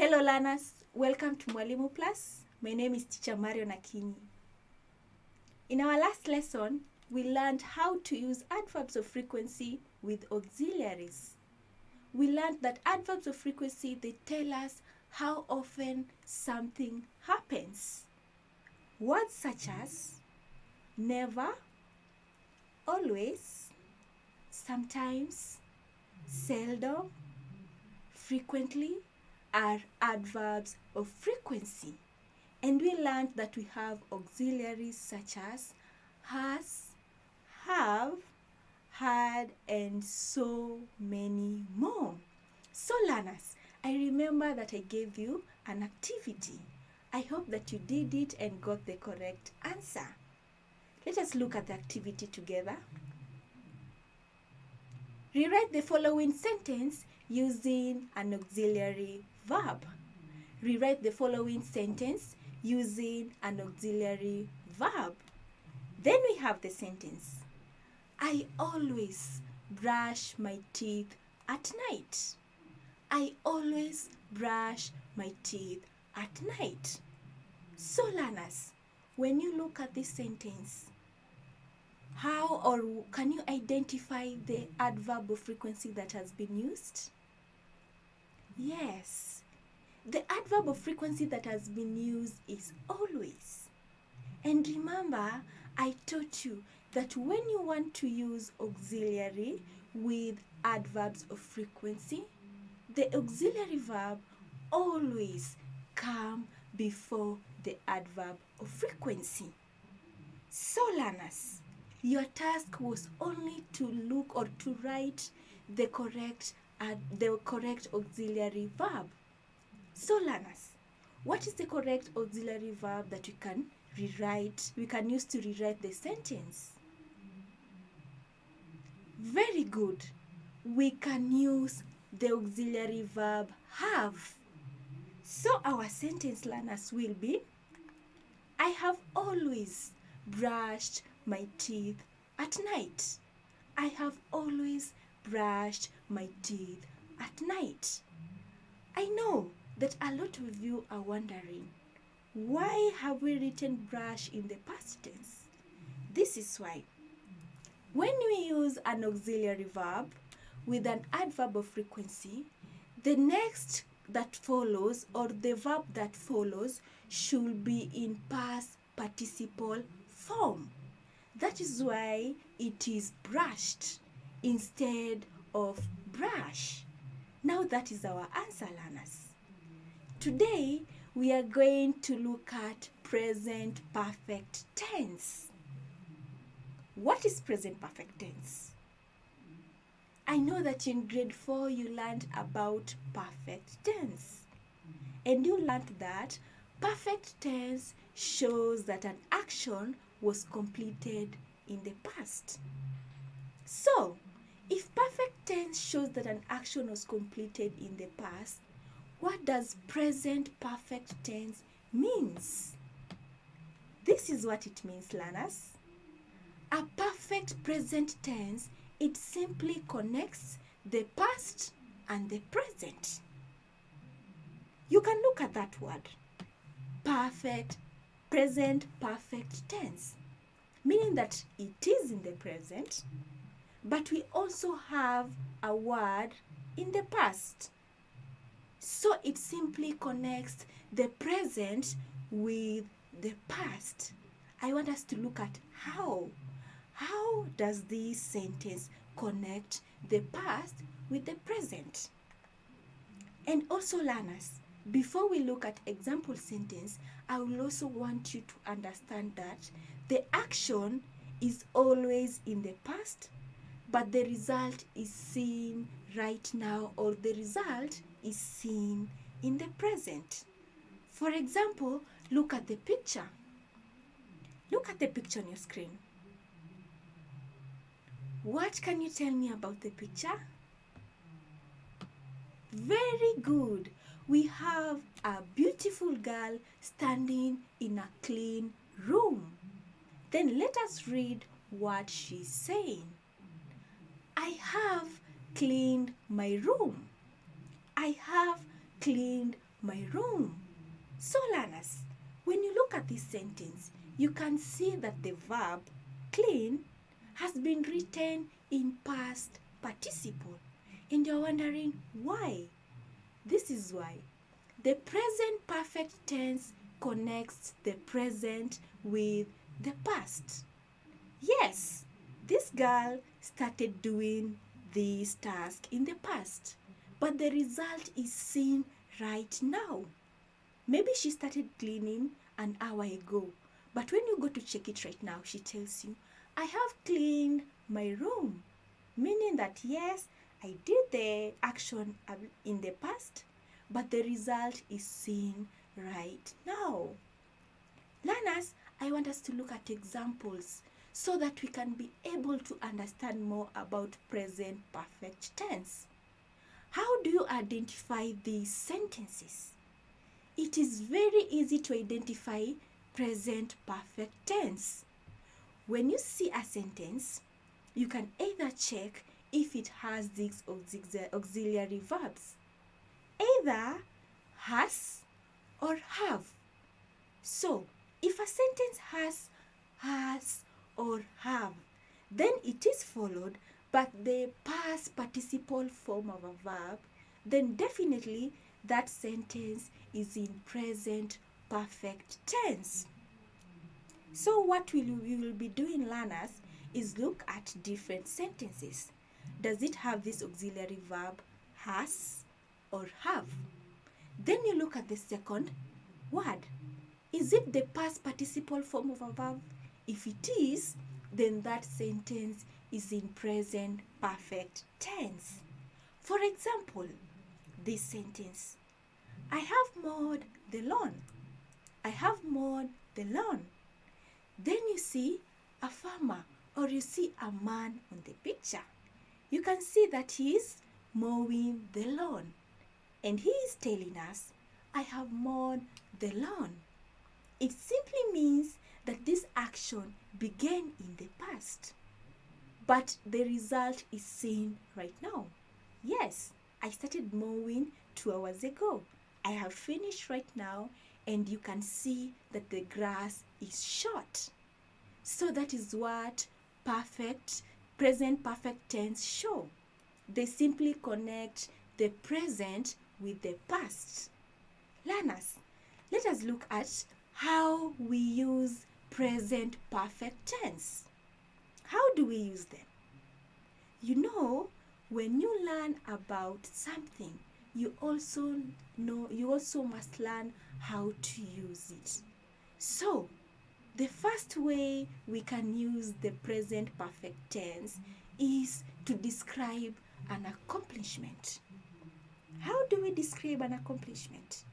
Hello learners, welcome to MwalimuPLUS. My name is Teacher Marion Akinyi. In our last lesson, we learned how to use adverbs of frequency with auxiliaries. We learned that adverbs of frequency, they tell us how often something happens. Words such as never, always, sometimes, seldom, frequently are adverbs of frequency. And we learned that we have auxiliaries such as has, have, had, and so many more. So learners, I remember that I gave you an activity. I hope that you did it and got the correct answer. Let us look at the activity together. Rewrite the following sentence using an auxiliary verb. Rewrite the following sentence using an auxiliary verb. Then we have the sentence. I always brush my teeth at night. I always brush my teeth at night. So learners, when you look at this sentence, how or can you identify the adverb of frequency that has been used? Yes, the adverb of frequency that has been used is always. And remember, I taught you that when you want to use auxiliary with adverbs of frequency, the auxiliary verb always come before the adverb of frequency. So learners, your task was only to look or to write the correct auxiliary verb. So learners, what is the correct auxiliary verb that we can use to rewrite the sentence? Very good. We can use the auxiliary verb have. So our sentence, learners, will be, I have always brushed my teeth at night. I have always brushed my teeth at night. I know that a lot of you are wondering, why have we written brush in the past tense? This is why. When we use an auxiliary verb with an adverb of frequency, the next that follows or the verb that follows should be in past participle form. That is why it is brushed instead of brush. Now that is our answer, learners. Today, we are going to look at present perfect tense. What is present perfect tense? I know that in grade 4 you learned about perfect tense. And you learned that perfect tense shows that an action was completed in the past. So, if perfect tense shows that an action was completed in the past, what does present perfect tense means? This is what it means, learners. A perfect present tense, it simply connects the past and the present. You can look at that word, perfect, present perfect tense, meaning that it is in the present, but we also have a word in the past. So it simply connects the present with the past. I want us to look at how. How does this sentence connect the past with the present? And also learners, before we look at example sentence, I will also want you to understand that the action is always in the past, but the result is seen right now, or the result is seen in the present. For example, look at the picture. Look at the picture on your screen. What can you tell me about the picture? Very good. We have a beautiful girl standing in a clean room. Then let us read what she's saying. I have cleaned my room. I have cleaned my room. So learners, when you look at this sentence, you can see that the verb clean has been written in past participle. And you're wondering why? This is why. The present perfect tense connects the present with the past. Yes, this girl started doing this task in the past, but the result is seen right now. Maybe she started cleaning an hour ago, but when you go to check it right now, she tells you, I have cleaned my room, meaning that yes, I did the action in the past, but the result is seen right now. Learners, I want us to look at examples so that we can be able to understand more about present perfect tense. How do you identify these sentences? It is very easy to identify present perfect tense. When you see a sentence, you can either check if it has these auxiliary verbs, either has or have. So, if a sentence has or have, then it is followed by the past participle form of a verb, then definitely that sentence is in present perfect tense. So what we will be doing, learners, is look at different sentences. Does it have this auxiliary verb has or have? Then you look at the second word. Is it the past participle form of a verb? If it is, then that sentence is in present perfect tense. For example, this sentence, I have mowed the lawn. I have mowed the lawn. Then you see a farmer or you see a man on the picture. You can see that he is mowing the lawn. And he is telling us, I have mowed the lawn. It simply means that this action began in the past, but the result is seen right now. Yes, I started mowing 2 hours ago. I have finished right now, and you can see that the grass is short. So that is what present perfect tense show. They simply connect the present with the past. Learners, let us look at how we use present perfect tense. How do we use them? You know, when you learn about something, you also must learn how to use it. So, the first way we can use the present perfect tense is to describe an accomplishment. How do we describe an accomplishment?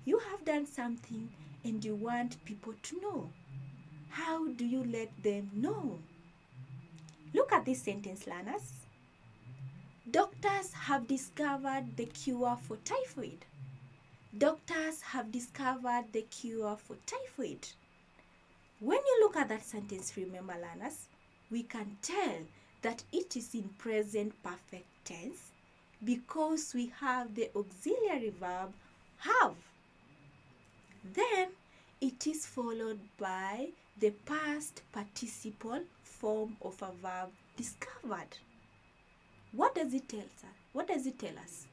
You have done something and you want people to know. How do you let them know? Look at this sentence, learners. Doctors have discovered the cure for typhoid. Doctors have discovered the cure for typhoid. When you look at that sentence, remember, learners, we can tell that it is in present perfect tense because we have the auxiliary verb have. Then it is followed by the past participle form of a verb discovered. What does it tell us? What does it tell us?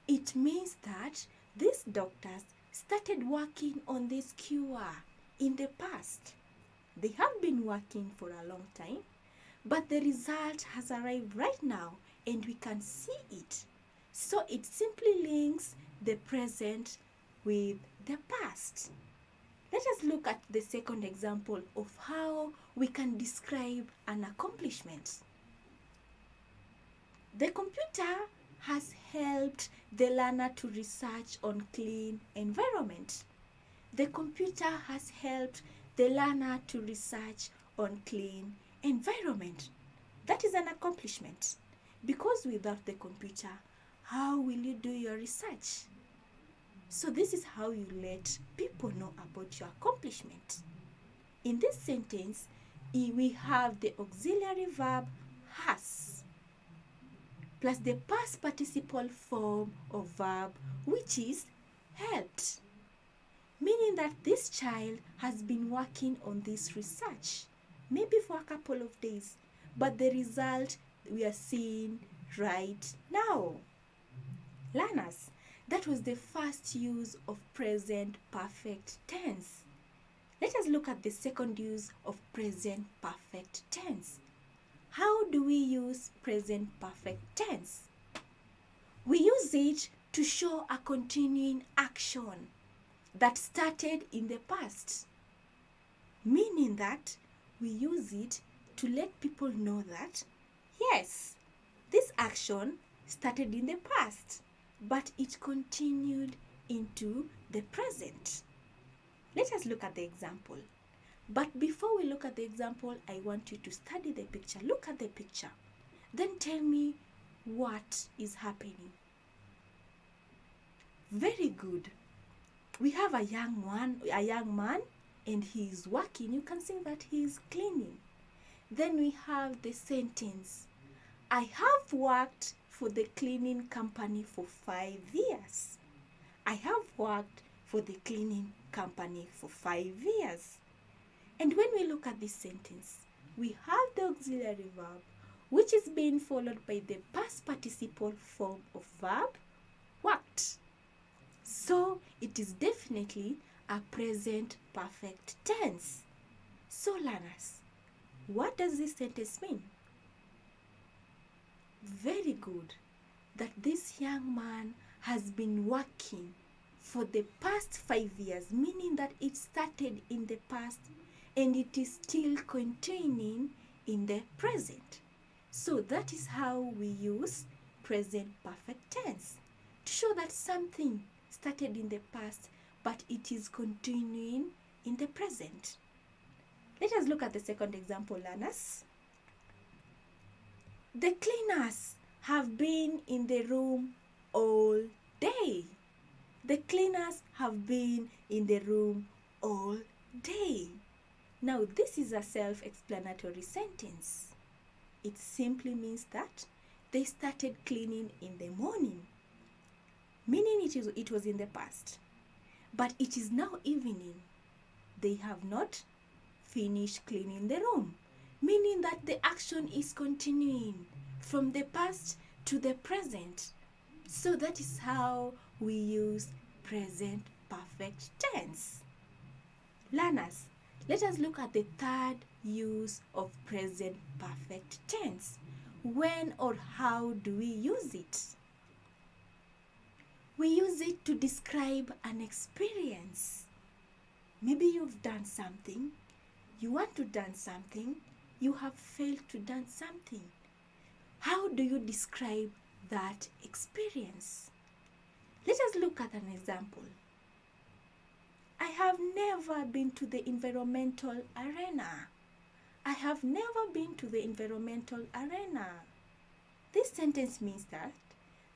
It means that these doctors started working on this cure in the past. They have been working for a long time, but the result has arrived right now and we can see it. So it simply links the present with the past. Let us look at the second example of how we can describe an accomplishment. The computer has helped the learner to research on clean environment. The computer has helped the learner to research on clean environment. That is an accomplishment. Because without the computer, how will you do your research? So this is how you let people know about your accomplishment. In this sentence, we have the auxiliary verb has plus the past participle form of verb, which is helped. Meaning that this child has been working on this research, maybe for a couple of days, but the result we are seeing right now. Learners, that was the first use of present perfect tense. Let us look at the second use of present perfect tense. How do we use present perfect tense? We use it to show a continuing action that started in the past, meaning that we use it to let people know that, yes, this action started in the past, but it continued into the present. Let us look at the example. But before we look at the example, I want you to study the picture. Look at the picture. Then tell me what is happening. Very good. We have a young man, and he is working. You can see that he is cleaning. Then we have the sentence, I have worked for the cleaning company for 5 years. I have worked for the cleaning company for 5 years. And when we look at this sentence, we have the auxiliary verb, which is being followed by the past participle form of verb, worked. So it is definitely a present perfect tense. So learners, what does this sentence mean? Very good. That this young man has been working for the past 5 years, meaning that it started in the past and it is still continuing in the present. So that is how we use present perfect tense, to show that something started in the past, but it is continuing in the present. Let us look at the second example, learners. The cleaners have been in the room all day. The cleaners have been in the room all day. Now, this is a self-explanatory sentence. It simply means that they started cleaning in the morning, meaning it was in the past. But it is now evening. They have not finished cleaning the room, meaning that the action is continuing from the past to the present. So that is how we use present perfect tense. Learners, let us look at the third use of present perfect tense. When or how do we use it? We use it to describe an experience. Maybe you've done something, you want to do something, you have failed to do something. How do you describe that experience? Let us look at an example. I have never been to the environmental arena. I have never been to the environmental arena. This sentence means that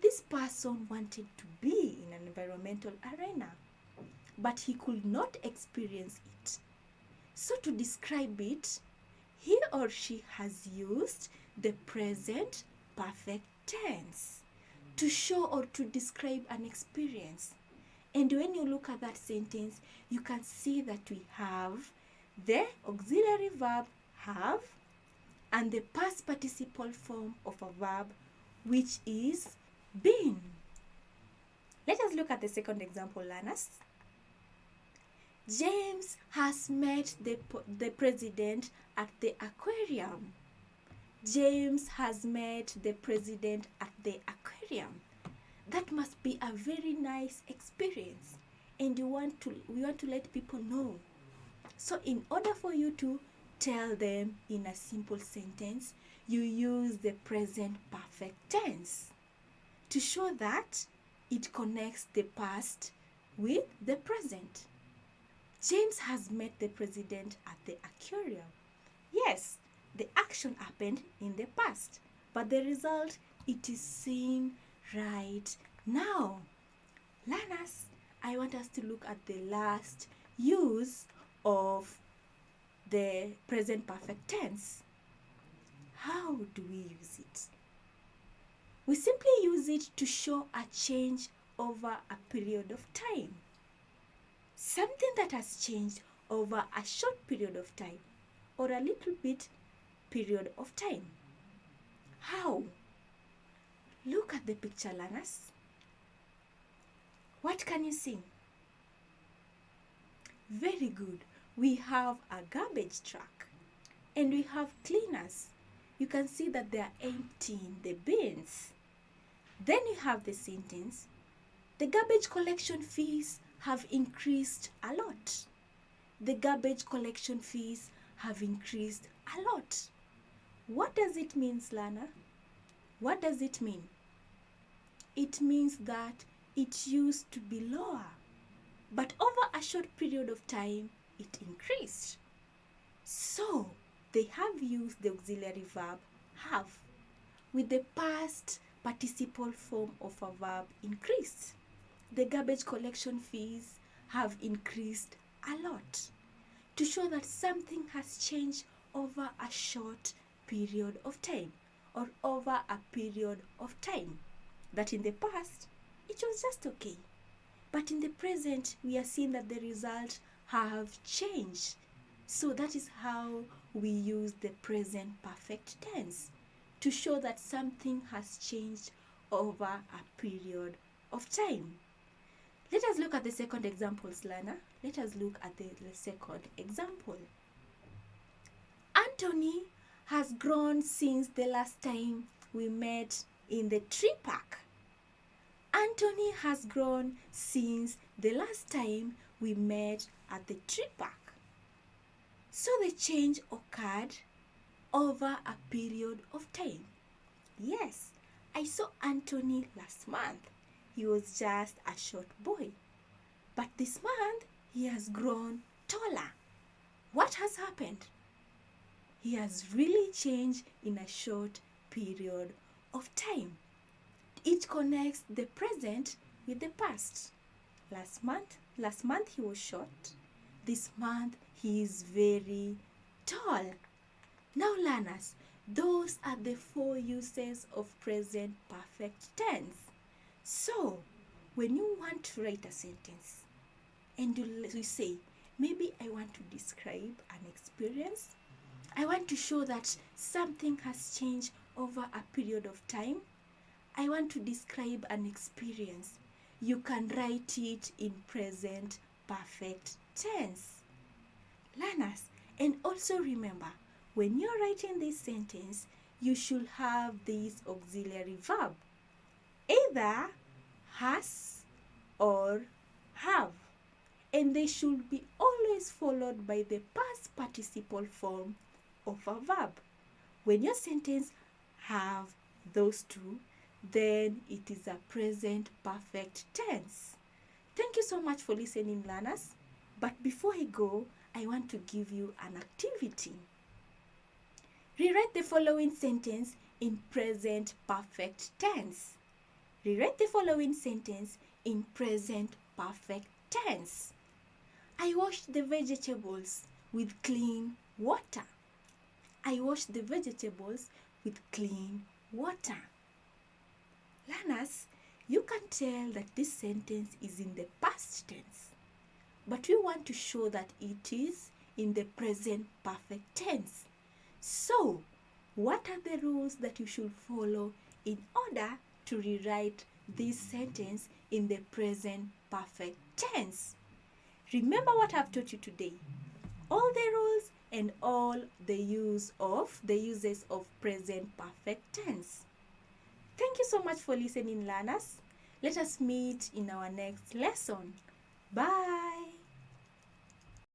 this person wanted to be in an environmental arena, but he could not experience it. So to describe it, he or she has used the present perfect tense to show or to describe an experience. And when you look at that sentence, you can see that we have the auxiliary verb have and the past participle form of a verb, which is been. Let us look at the second example, learners. James has met the president at the aquarium. James has met the president at the aquarium. That must be a very nice experience, and we want to let people know. So in order for you to tell them in a simple sentence, you use the present perfect tense to show that it connects the past with the present. James has met the president at the aquarium. Yes, the action happened in the past, but the result, it is seen right now. Learners, I want us to look at the last use of the present perfect tense. How do we use it? We simply use it to show a change over a period of time. Something that has changed over a short period of time or a little bit period of time. How? Look at the picture, learners. What can you see? Very good. We have a garbage truck and we have cleaners. You can see that they are emptying the bins. Then you have the sentence, the garbage collection fees have increased a lot. The garbage collection fees have increased a lot. What does it mean, Lana? What does it mean? It means that it used to be lower, but over a short period of time, it increased. So, they have used the auxiliary verb have with the past participle form of a verb increased. The garbage collection fees have increased a lot to show that something has changed over a short period of time or over a period of time. That in the past, it was just okay. But in the present, we are seeing that the results have changed. So that is how we use the present perfect tense to show that something has changed over a period of time. Let us look at the second example, Lana. Let us look at the second example. Anthony has grown since the last time we met in the tree park. Anthony has grown since the last time we met at the tree park. So the change occurred over a period of time. Yes, I saw Anthony last month. He was just a short boy. But this month, he has grown taller. What has happened? He has really changed in a short period of time. It connects the present with the past. Last month he was short. This month he is very tall. Now learners, those are the 4 uses of present perfect tense. So, when you want to write a sentence and you say, maybe I want to describe an experience, I want to show that something has changed over a period of time, I want to describe an experience, you can write it in present perfect tense. Learners, and also remember, when you're writing this sentence, you should have this auxiliary verb, either has or have, and they should be always followed by the past participle form of a verb. When your sentence have those two, then it is a present perfect tense. Thank you so much for listening, learners. But before I go, I want to give you an activity. Rewrite the following sentence in present perfect tense. Rewrite the following sentence in present perfect tense. I washed the vegetables with clean water. I washed the vegetables with clean water. Learners, you can tell that this sentence is in the past tense, but we want to show that it is in the present perfect tense. So, what are the rules that you should follow in order to rewrite this sentence in the present perfect tense? Remember what I've taught you today. All the rules and all the uses of present perfect tense. Thank you so much for listening, learners. Let us meet in our next lesson. Bye.